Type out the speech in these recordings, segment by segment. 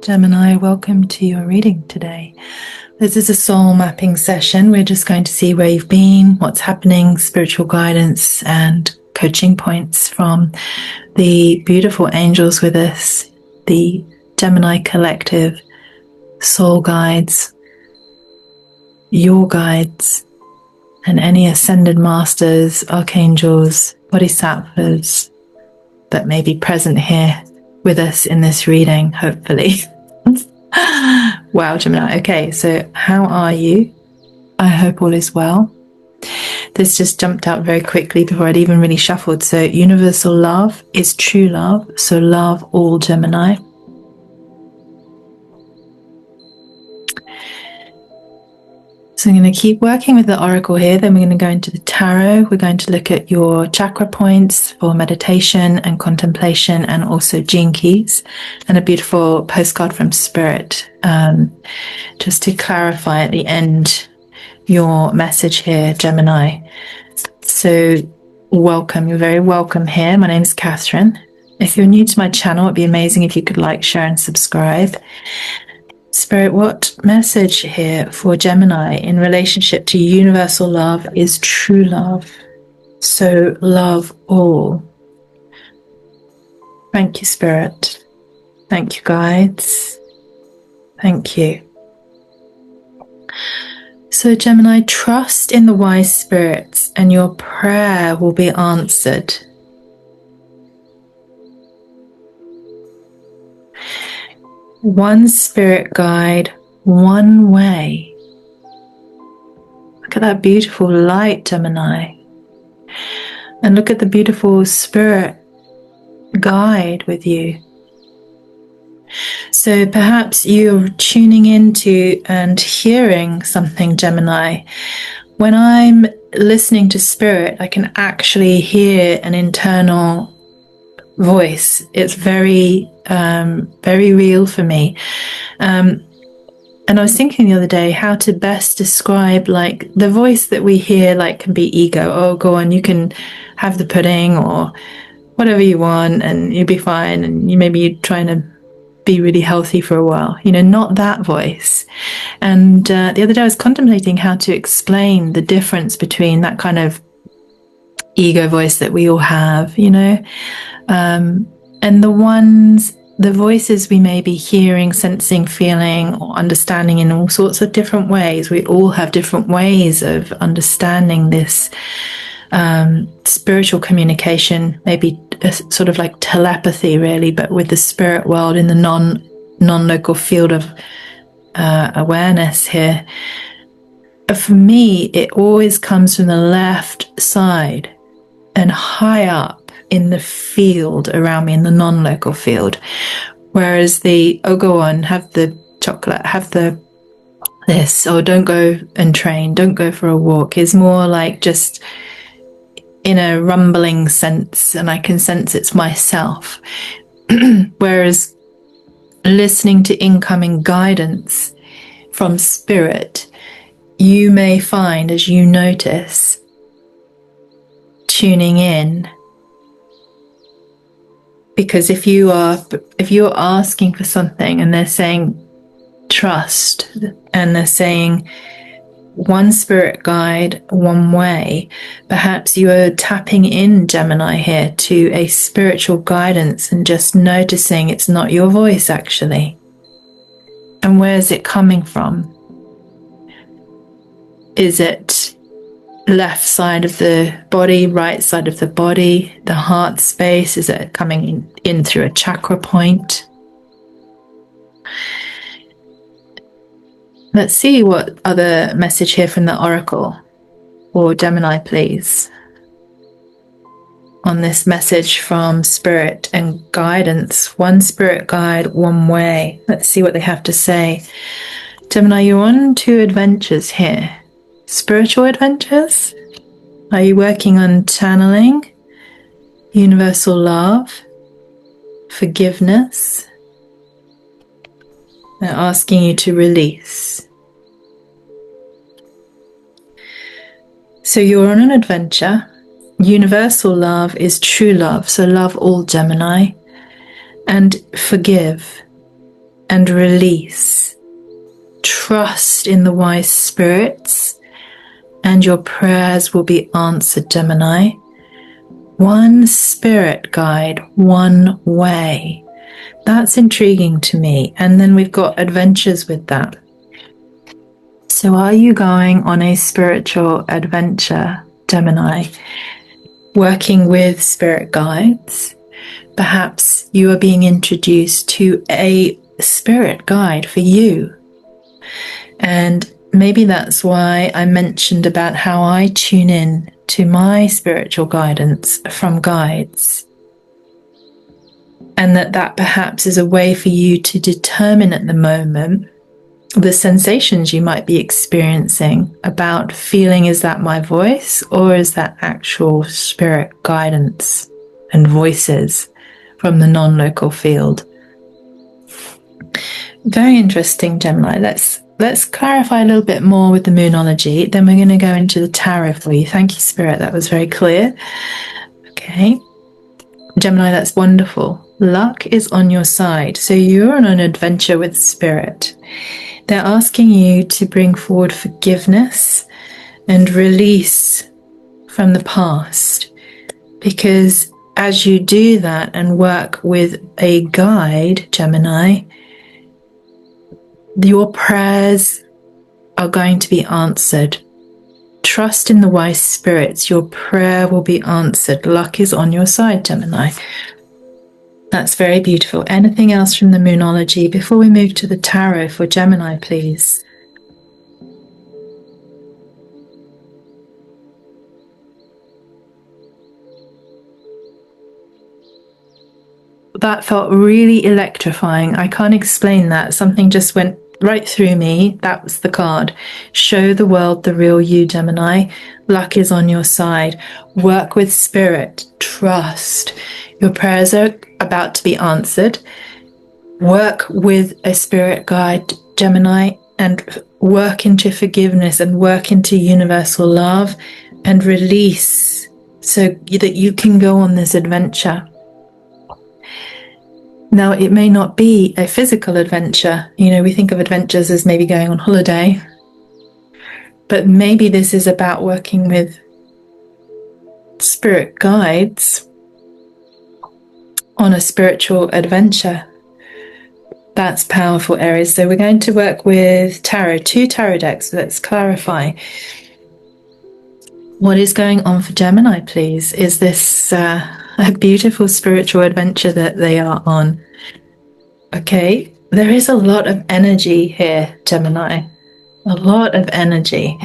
Gemini, welcome to your reading today. This is a soul mapping session. We're just going to see where you've been, what's happening, spiritual guidance and coaching points from the beautiful angels with us, the Gemini collective, soul guides, your guides, and any ascended masters, archangels, bodhisattvas that may be present here with us in this reading, hopefully. Wow, Gemini. Okay, so how are you? I hope all is well. This just jumped out very quickly before I'd even really shuffled. So universal love is true love. So love all, Gemini. So I'm going to keep working with the oracle here. Then we're going to go into the tarot. We're going to look at your chakra points for meditation and contemplation, and also gene keys, and a beautiful postcard from Spirit, just to clarify at the end your message here, Gemini. So welcome. You're very welcome here. My name is Catherine. If you're new to my channel, it'd be amazing if you could like, share, and subscribe. Spirit, what message here for Gemini in relationship to universal love is true love? So love all. Thank you, Spirit. Thank you, guides. Thank you. So Gemini, trust in the wise spirits and your prayer will be answered. One spirit guide, one way. Look at that beautiful light, Gemini. And look at the beautiful spirit guide with you. So perhaps you're tuning into and hearing something, Gemini. When I'm listening to spirit, I can actually hear an internal voice. It's very real for me. And I was thinking the other day how to best describe, like, the voice that we hear, like, can be ego. Oh, go on, you can have the pudding or whatever you want and you'll be fine, and you're trying to be really healthy for a while, not that voice. And the other day I was contemplating how to explain the difference between that kind of ego voice that we all have, and the voices we may be hearing, sensing, feeling, or understanding in all sorts of different ways. We all have different ways of understanding this spiritual communication, maybe sort of like telepathy, really, but with the spirit world in the non-local field of awareness here. For me, it always comes from the left side and high up in the field around me, in the non-local field, whereas oh, go on, have the chocolate, have this, or don't go and train, don't go for a walk, is more like just in a rumbling sense, and I can sense it's myself. Whereas listening to incoming guidance from spirit, you may find, as you notice, tuning in. Because if you're asking for something and they're saying trust, and they're saying one spirit guide, one way, perhaps you are tapping in, Gemini, here to a spiritual guidance and just noticing it's not your voice actually. And where's it coming from? Is it left side of the body, right side of the body, the heart space? Is it coming in through a chakra point? Let's see what other message here from the oracle or Gemini, please, on this message from spirit and guidance. One spirit guide, one way. Let's see what they have to say. Gemini, you're on two adventures here. Spiritual adventures? Are you working on channeling, universal love, forgiveness? They're asking you to release. So you're on an adventure. Universal love is true love. So love all, Gemini. And forgive. and release. Trust in the wise spirits, and your prayers will be answered, Gemini. One spirit guide, one way. That's intriguing to me. And then we've got adventures with that. So are you going on a spiritual adventure, Gemini? Working with spirit guides? Perhaps you are being introduced to a spirit guide for you. And maybe that's why I mentioned about how I tune in to my spiritual guidance from guides. And that perhaps is a way for you to determine at the moment the sensations you might be experiencing about feeling, is that my voice or is that actual spirit guidance and voices from the non-local field? Very interesting, Gemini. Let's clarify a little bit more with the Moonology. Then we're going to go into the tarot for you. Thank you, Spirit. That was very clear. Okay. Gemini, that's wonderful. Luck is on your side. So you're on an adventure with Spirit. They're asking you to bring forward forgiveness and release from the past. Because as you do that and work with a guide, Gemini, your prayers are going to be answered. Trust in the wise spirits. Your prayer will be answered. Luck is on your side, Gemini. That's very beautiful. Anything else from the Moonology before we move to the tarot for Gemini, please? That felt really electrifying. I can't explain that. Something just went right through me. That was the card. Show the world the real you, Gemini. Luck is on your side. Work with Spirit. Trust. Your prayers are about to be answered. Work with a spirit guide, Gemini, and work into forgiveness and work into universal love and release so that you can go on this adventure. Now, it may not be a physical adventure. You know, we think of adventures as maybe going on holiday, but maybe this is about working with spirit guides on a spiritual adventure. That's powerful, Aries. So we're going to work with tarot, 2 tarot decks. Let's clarify. What is going on for Gemini, please? Is this a beautiful spiritual adventure that they are on? Okay, there is a lot of energy here, Gemini. A lot of energy.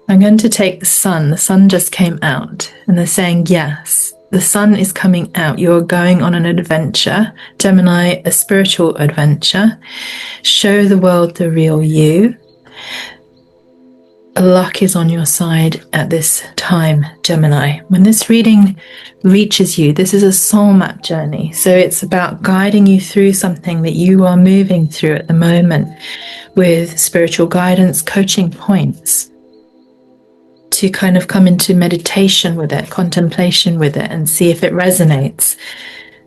I'm going to take the Sun. The Sun just came out, and they're saying yes. The Sun is coming out. You're going on an adventure. Gemini, a spiritual adventure. Show the world the real you. Luck is on your side at this time, Gemini. When this reading reaches you, this is a soul map journey. So it's about guiding you through something that you are moving through at the moment with spiritual guidance, coaching points, to kind of come into meditation with it, contemplation with it, and see if it resonates.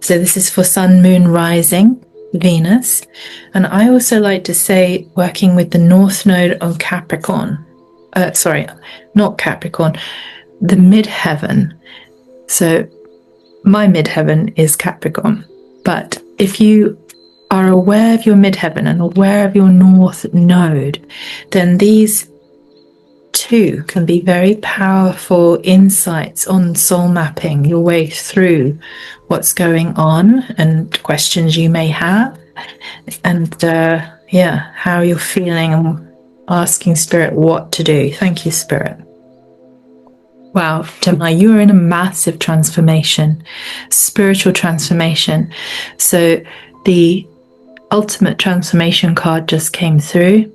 So this is for Sun, Moon, Rising, Venus. And I also like to say working with the North Node on Capricorn. Sorry, not Capricorn, the midheaven. So my midheaven is Capricorn. But if you are aware of your midheaven and aware of your North Node, then these two can be very powerful insights on soul mapping your way through what's going on and questions you may have, and how you're feeling, and asking Spirit what to do. Thank you, Spirit. Wow, Gemini, you are in a massive transformation, spiritual transformation. So the ultimate transformation card just came through.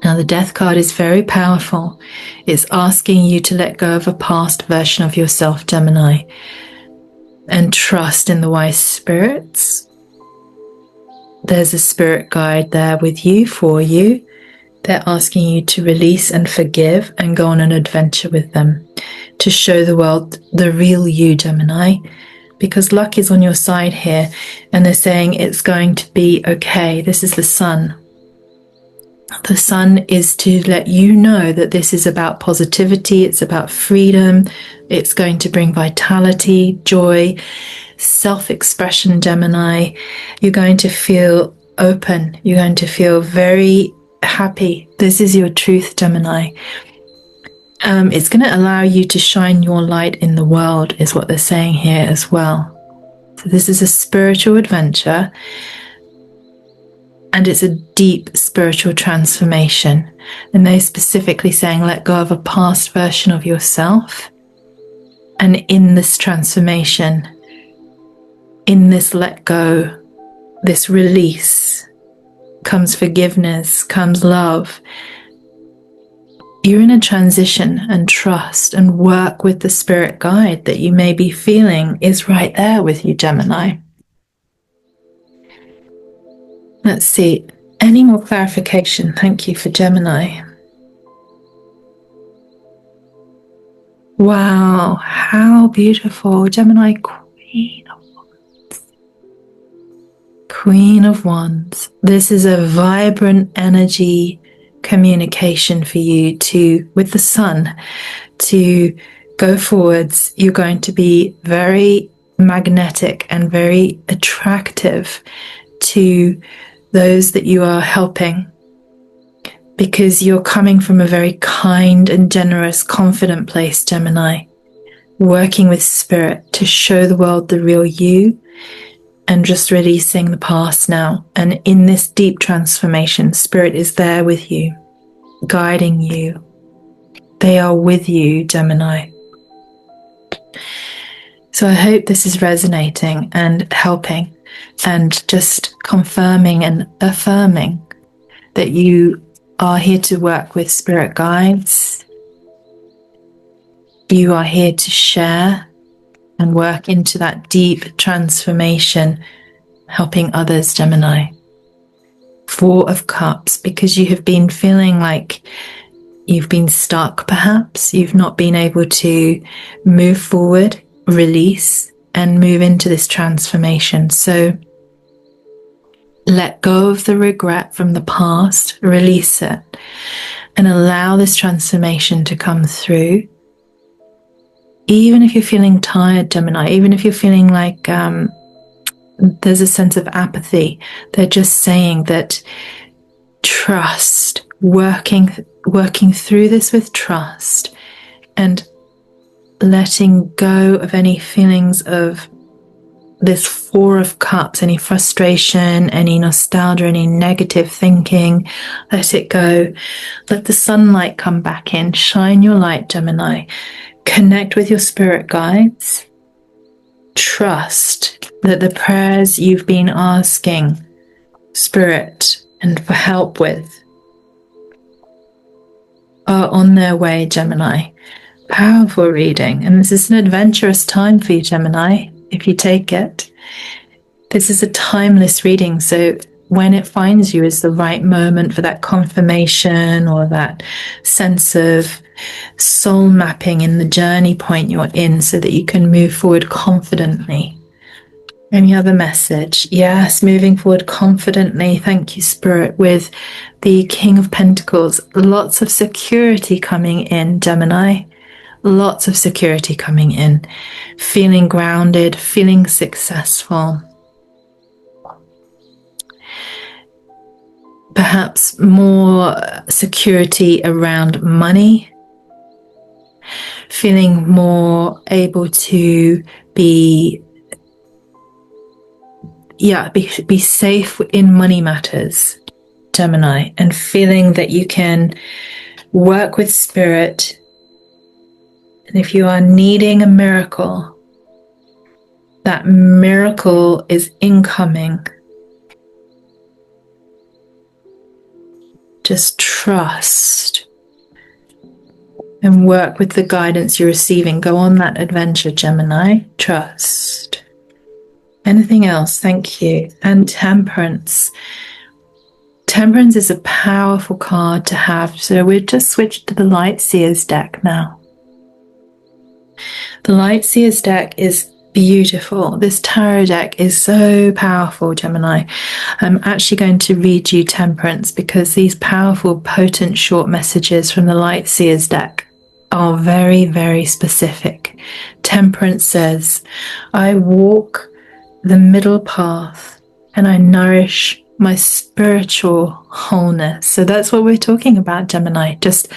Now the Death card is very powerful. It's asking you to let go of a past version of yourself, Gemini, and trust in the wise spirits. There's a spirit guide there with you, for you. They're asking you to release and forgive and go on an adventure with them, to show the world the real you, Gemini. because luck is on your side here, and they're saying it's going to be okay. This is the sun. The sun is to let you know that this is about positivity, it's about freedom, it's going to bring vitality, joy, self-expression, Gemini. You're going to feel open, you're going to feel very happy. This is your truth, Gemini. It's going to allow you to shine your light in the world, is what they're saying here as well. So this is a spiritual adventure, and it's a deep spiritual transformation. And they're specifically saying, let go of a past version of yourself. And in this transformation, in this let go, this release, comes forgiveness, comes love. You're in a transition, and trust and work with the spirit guide that you may be feeling is right there with you, Gemini. Let's see, any more clarification? Thank you for Gemini. Wow, how beautiful. Gemini, Queen of Wands. Queen of Wands. This is a vibrant energy communication for you with the sun, to go forwards. You're going to be very magnetic and very attractive to those that you are helping, because you're coming from a very kind and generous, confident place, Gemini, working with spirit to show the world the real you, and just releasing the past now. And in this deep transformation, spirit is there with you, guiding you. They are with you, Gemini. So I hope this is resonating and helping, and just confirming and affirming that you are here to work with spirit guides. You are here to share and work into that deep transformation, helping others, Gemini. Four of Cups, because you have been feeling like you've been stuck, perhaps. You've not been able to move forward, release, and move into this transformation. So let go of the regret from the past, release it, and allow this transformation to come through. Even if you're feeling tired, Gemini, even if you're feeling like there's a sense of apathy, they're just saying that trust, working through this with trust, and letting go of any feelings of this Four of Cups, any frustration, any nostalgia, any negative thinking. Let it go. Let the sunlight come back in. Shine your light, Gemini. Connect with your spirit guides. Trust that the prayers you've been asking spirit and for help with are on their way, Gemini. Powerful reading. And this is an adventurous time for you, Gemini, if you take it. This is a timeless reading, so when it finds you is the right moment for that confirmation or that sense of soul mapping in the journey point you're in, so that you can move forward confidently. Any other message? Yes, moving forward confidently. Thank you, Spirit, with the King of Pentacles. Lots of security coming in, Gemini. Lots of security coming in. Feeling grounded, feeling successful. Perhaps more security around money. Feeling more able to be safe in money matters, Gemini, and feeling that you can work with spirit. And if you are needing a miracle, that miracle is incoming. Just trust and work with the guidance you're receiving. Go on that adventure, Gemini. Trust. Anything else? Thank you. And Temperance. Temperance is a powerful card to have. So we've just switched to the Light Seers deck now. The Light Seers deck is Beautiful. This tarot deck is so powerful, Gemini. I'm actually going to read you Temperance because these powerful, potent, short messages from the Light Seers deck are very, very specific. Temperance says, I walk the middle path and I nourish my spiritual wholeness. So that's what we're talking about, Gemini. Just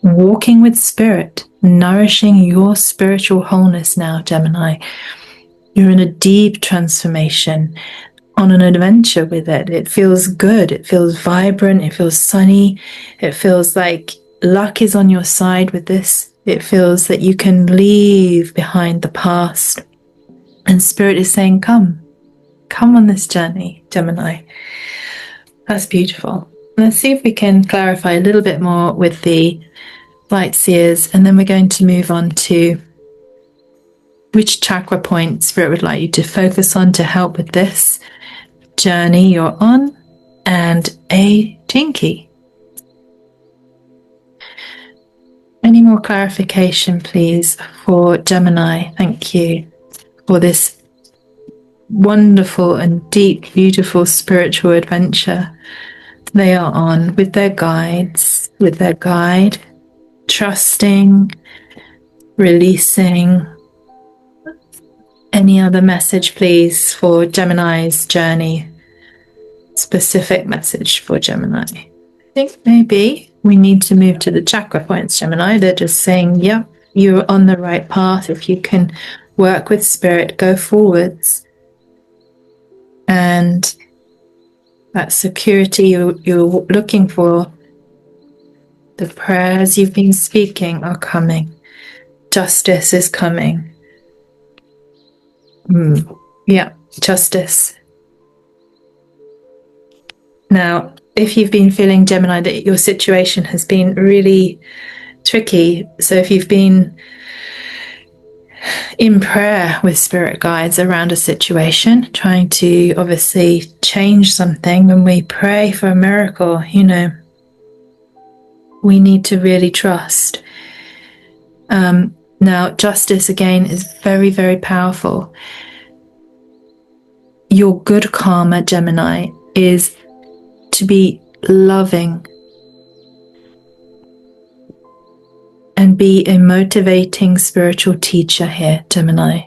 walking with spirit, nourishing your spiritual wholeness now, Gemini. You're in a deep transformation, on an adventure with it. It feels good. It feels vibrant. It feels sunny. It feels like luck is on your side with this. It feels that you can leave behind the past. And Spirit is saying, come on this journey, Gemini. That's beautiful. Let's see if we can clarify a little bit more with the Light Seers, and then we're going to move on to which chakra point Spirit would like you to focus on to help with this journey you're on, and a gene key. Any more clarification, please, for Gemini? Thank you for this wonderful and deep, beautiful spiritual adventure they are on with their guides, with their guide, trusting, releasing. Any other message, please, for Gemini's journey? Specific message for Gemini. I think maybe we need to move to the chakra points, Gemini. They're just saying, yep, you're on the right path. If you can work with Spirit, go forwards. And that security you're looking for, the prayers you've been speaking are coming. Justice is coming. Yeah, justice. Now, if you've been feeling, Gemini, that your situation has been really tricky, so if you've been in prayer with spirit guides around a situation, trying to obviously change something, when we pray for a miracle, we need to really trust. Now, justice, again, is very, very powerful. Your good karma, Gemini, is to be loving and be a motivating spiritual teacher here, Gemini.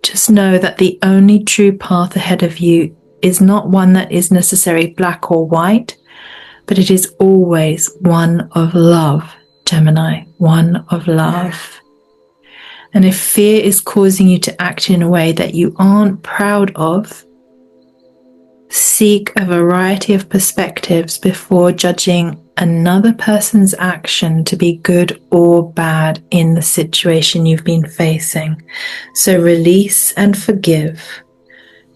Just know that the only true path ahead of you is not one that is necessarily black or white, but it is always one of love, Gemini, one of love. And if fear is causing you to act in a way that you aren't proud of, seek a variety of perspectives before judging another person's action to be good or bad in the situation you've been facing. So release and forgive.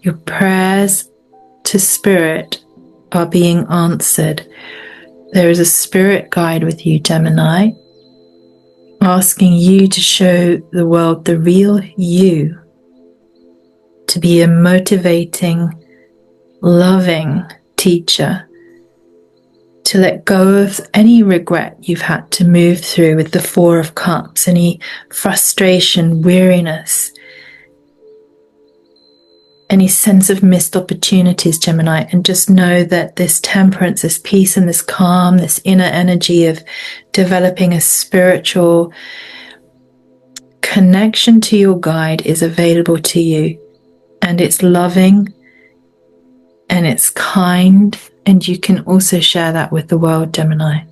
Your prayers to Spirit are being answered. There is a spirit guide with you, Gemini, asking you to show the world the real you, to be a motivating, loving teacher, to let go of any regret you've had to move through with the Four of Cups, any frustration, weariness, any sense of missed opportunities, Gemini, and just know that this temperance, this peace and this calm, this inner energy of developing a spiritual connection to your guide is available to you. And it's loving and it's kind, and you can also share that with the world, Gemini.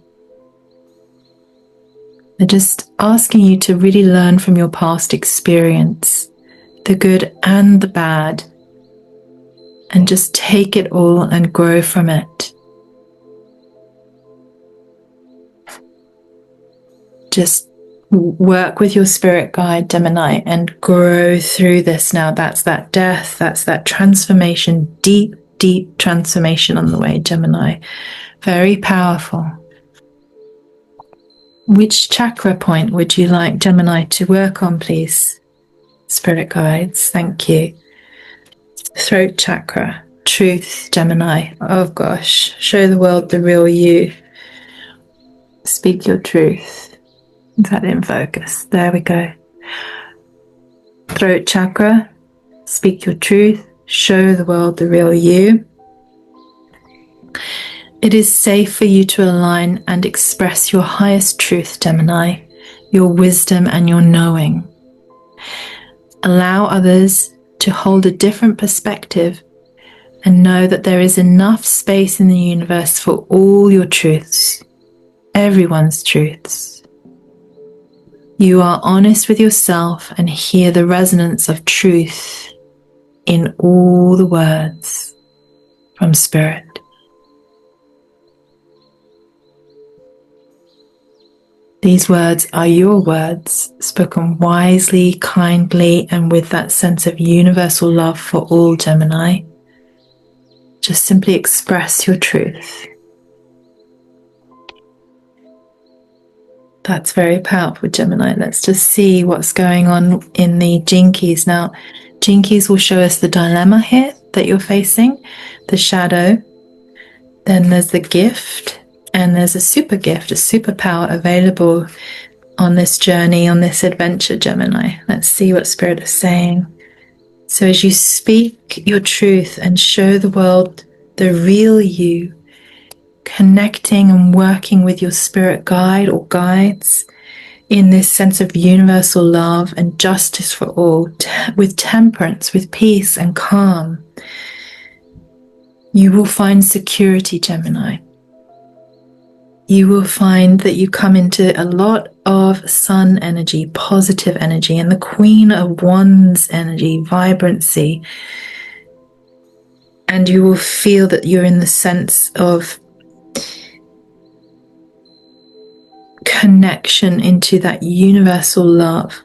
They're just asking you to really learn from your past experience, the good and the bad, and just take it all and grow from it. Just work with your spirit guide, Gemini, and grow through this now. That's that death, that's that transformation, deep, deep transformation on the way, Gemini. Very powerful. Which chakra point would you like Gemini to work on, please? Spirit guides, thank you. Throat chakra, truth, Gemini. Oh gosh, show the world the real you. speak your truth. Is that in focus? There we go. Throat chakra, speak your truth. Show the world the real you. It is safe for you to align and express your highest truth, Gemini, your wisdom and your knowing. Allow others to hold a different perspective and know that there is enough space in the universe for all your truths, everyone's truths. You are honest with yourself and hear the resonance of truth in all the words from Spirit. These words are your words, spoken wisely, kindly, and with that sense of universal love for all, Gemini. Just simply express your truth. That's very powerful, Gemini. Let's just see what's going on in the Gene Keys. Now, Gene Keys will show us the dilemma here that you're facing, the shadow. Then there's the gift. And there's a super gift, a superpower available on this journey, on this adventure, Gemini. Let's see what Spirit is saying. So as you speak your truth and show the world the real you, connecting and working with your spirit guide or guides in this sense of universal love and justice for all, with temperance, with peace and calm, you will find security, Gemini. You will find that you come into a lot of sun energy, positive energy, and the Queen of Wands energy, vibrancy. And you will feel that you're in the sense of connection into that universal love,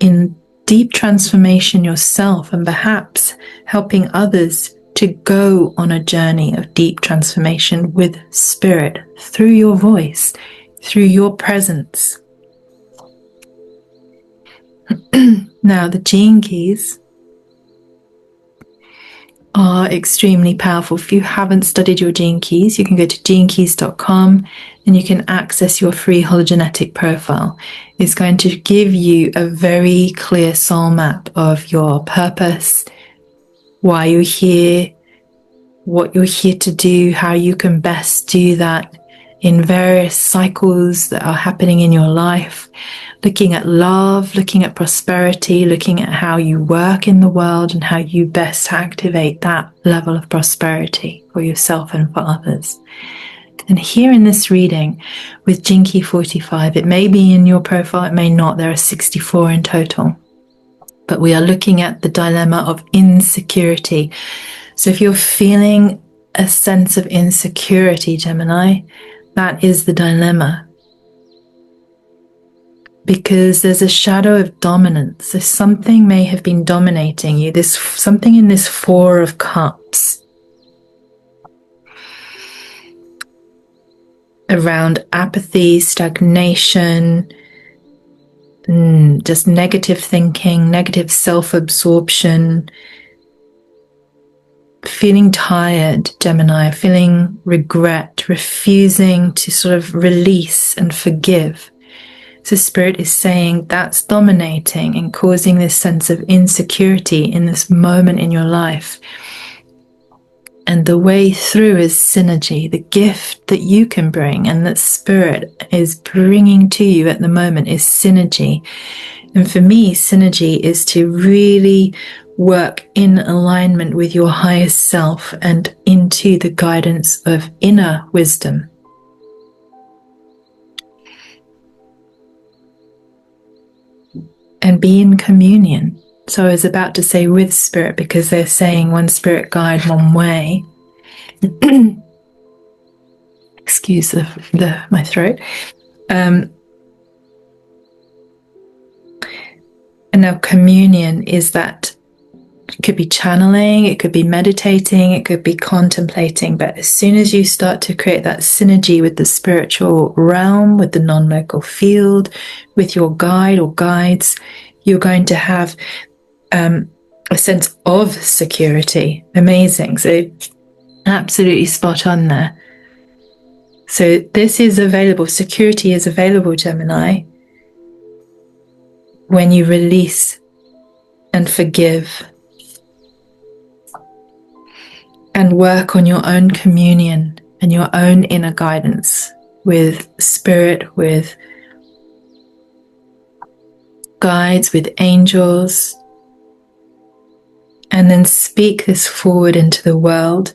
in deep transformation yourself, and perhaps helping others to go on a journey of deep transformation with Spirit through your voice, through your presence. Now, the Gene Keys are extremely powerful. If you haven't studied your Gene Keys, you can go to genekeys.com and you can access your free hologenetic profile. It's going to give you a very clear soul map of your purpose, why you're here, what you're here to do, how you can best do that in various cycles that are happening in your life, looking at love, looking at prosperity, looking at how you work in the world and how you best activate that level of prosperity for yourself and for others. And here in this reading with Gene Key 45, it may be in your profile, it may not, there are 64 in total. But we are looking at the dilemma of insecurity. So if you're feeling a sense of insecurity, Gemini, that is the dilemma. Because there's a shadow of dominance. So something may have been dominating you. There's something in this Four of Cups around apathy, stagnation, just negative thinking, negative self-absorption, feeling tired, Gemini, feeling regret, refusing to sort of release and forgive. So Spirit is saying that's dominating and causing this sense of insecurity in this moment in your life. And the way through is synergy, the gift that you can bring and that Spirit is bringing to you at the moment is synergy. And for me, synergy is to really work in alignment with your highest self and into the guidance of inner wisdom. And be in communion. So I was about to say with Spirit because they're saying one Spirit guide, one way. Excuse my throat. And now communion is that it could be channeling, it could be meditating, it could be contemplating. But as soon as you start to create that synergy with the spiritual realm, with the non-local field, with your guide or guides, you're going to have a sense of security. Amazing. So absolutely spot on there. So this is available, security is available, Gemini, when you release and forgive and work on your own communion and your own inner guidance with spirit, with guides, with angels, and then speak this forward into the world.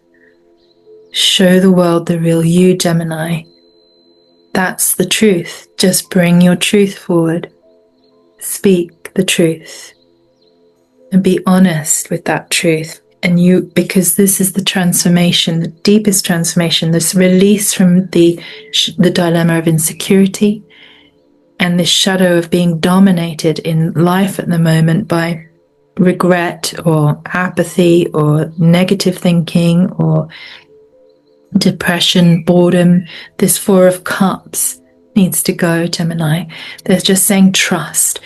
Show the world the real you, Gemini. That's the truth. Just bring your truth forward. Speak the truth and be honest with that truth. And because this is the transformation, the deepest transformation, this release from the dilemma of insecurity and this shadow of being dominated in life at the moment by regret or apathy or negative thinking or depression, boredom. This Four of Cups needs to go, Gemini. They're just saying trust.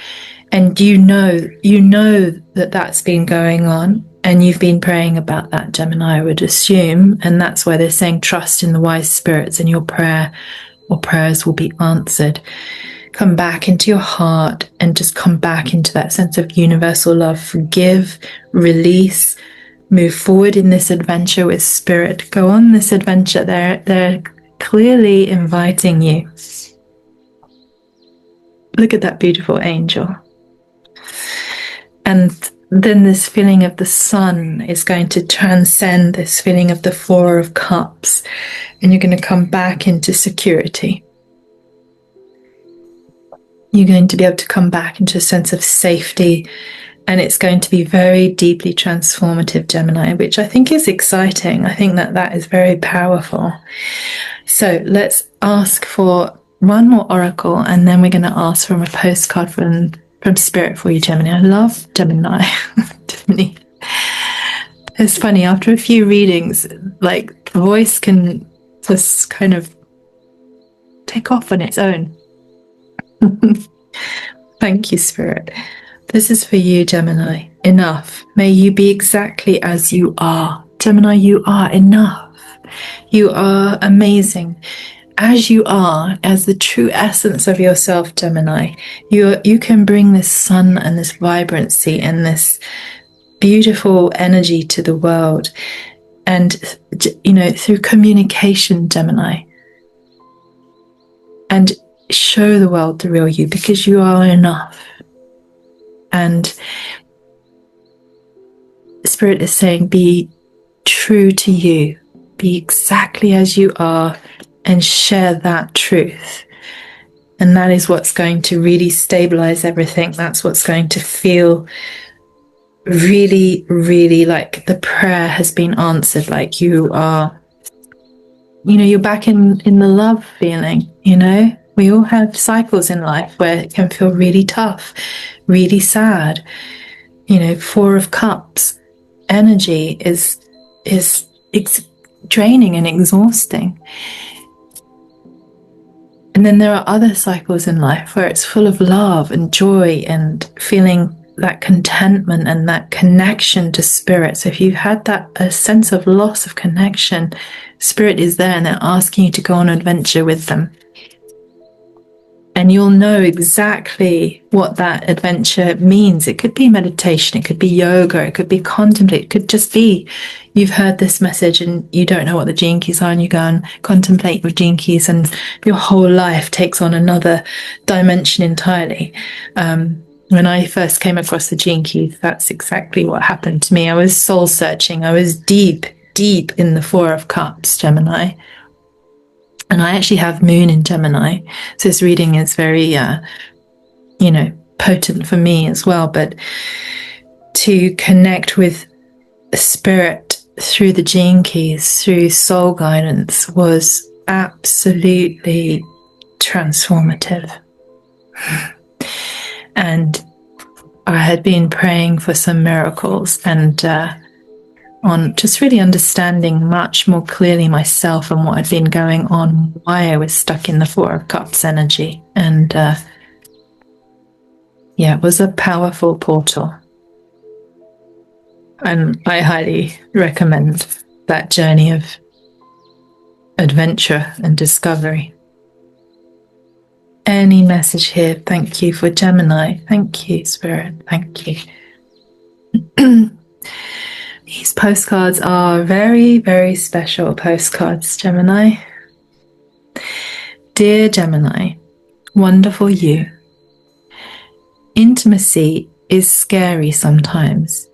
And you know that that's been going on, and you've been praying about that, Gemini, I would assume. And that's why they're saying trust in the wise spirits, and your prayer or prayers will be answered. Come back into your heart and just come back into that sense of universal love. Forgive, release, move forward in this adventure with spirit. Go on this adventure. They're clearly inviting you. Look at that beautiful angel. And then this feeling of the sun is going to transcend this feeling of the Four of Cups, and you're going to come back into security. You're going to be able to come back into a sense of safety, and it's going to be very deeply transformative, Gemini, which I think is exciting. I think that is very powerful. So let's ask for one more oracle, and then we're going to ask from a postcard from Spirit for you, Gemini. I love Gemini. Gemini. It's funny, after a few readings, like the voice can just kind of take off on its own. Thank you, Spirit. This is for you, Gemini. Enough. May you be exactly as you are. Gemini, you are enough. You are amazing. As you are, as the true essence of yourself, Gemini, you can bring this sun and this vibrancy and this beautiful energy to the world. And, through communication, Gemini. And show the world the real you, because you are enough. And Spirit is saying, be true to you. Be exactly as you are. And share that truth. And that is what's going to really stabilize everything. That's what's going to feel really, really like the prayer has been answered. Like you are, you're back in the love feeling, We all have cycles in life where it can feel really tough, really sad. Four of Cups energy is draining and exhausting. And then there are other cycles in life where it's full of love and joy and feeling that contentment and that connection to spirit. So if you've had a sense of loss of connection, spirit is there and they're asking you to go on an adventure with them. And you'll know exactly what that adventure means. It could be meditation, it could be yoga, it could be contemplate, it could just be you've heard this message and you don't know what the gene keys are, and you go and contemplate with gene keys, and your whole life takes on another dimension entirely. When I first came across the gene keys, that's exactly what happened to me. I was soul searching. I was deep in the Four of Cups, Gemini. And I actually have Moon in Gemini. So this reading is very, potent for me as well. But to connect with spirit through the gene keys, through soul guidance, was absolutely transformative. And I had been praying for some miracles and on just really understanding much more clearly myself and what had been going on, why I was stuck in the Four of Cups energy. And it was a powerful portal. And I highly recommend that journey of adventure and discovery. Any message here? Thank you for Gemini. Thank you, Spirit. Thank you. These postcards are very, very special postcards, Gemini. Dear Gemini, wonderful you. Intimacy is scary sometimes.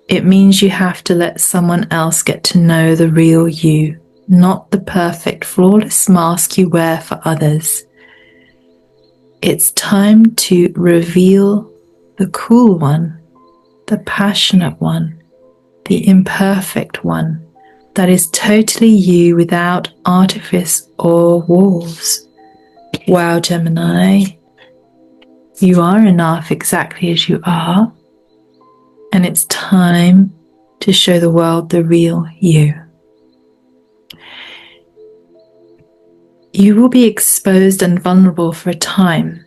It means you have to let someone else get to know the real you, not the perfect, flawless mask you wear for others. It's time to reveal the cool one, the passionate one, the imperfect one, that is totally you without artifice or walls. Wow, Gemini, you are enough exactly as you are, and it's time to show the world the real you. You will be exposed and vulnerable for a time,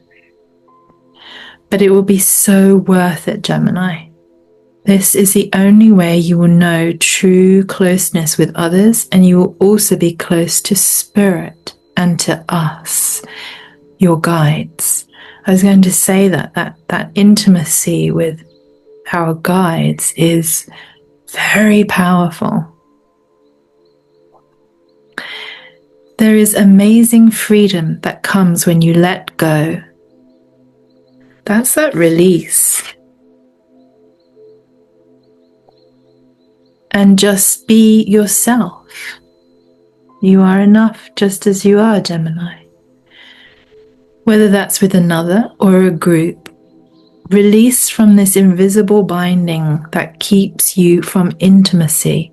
but it will be so worth it, Gemini. This is the only way you will know true closeness with others, and you will also be close to Spirit and to us, your guides. I was going to say that intimacy with our guides is very powerful. There is amazing freedom that comes when you let go. That's that release. And just be yourself. You are enough just as you are, Gemini. Whether that's with another or a group, release from this invisible binding that keeps you from intimacy.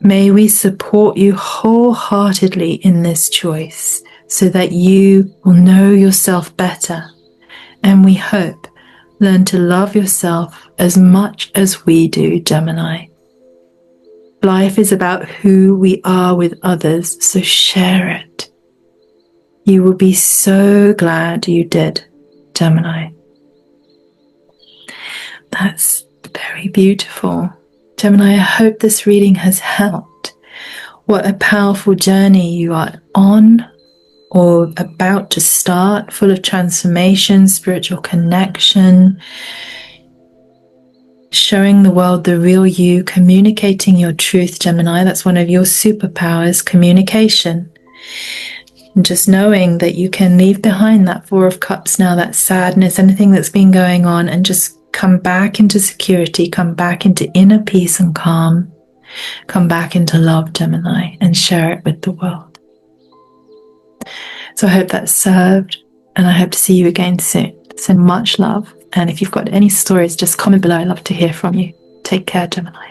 May we support you wholeheartedly in this choice so that you will know yourself better. And we hope learn to love yourself as much as we do, Gemini. Life is about who we are with others, so share it. You will be so glad you did, Gemini. That's very beautiful. Gemini, I hope this reading has helped. What a powerful journey you are on or about to start, full of transformation, spiritual connection, showing the world the real you, communicating your truth, Gemini. That's one of your superpowers, communication. And just knowing that you can leave behind that Four of Cups now, that sadness, anything that's been going on, and just come back into security, come back into inner peace and calm, come back into love, Gemini, and share it with the world. So I hope that served, and I hope to see you again soon. So much love, and if you've got any stories, just comment below. I'd love to hear from you. Take care, Gemini.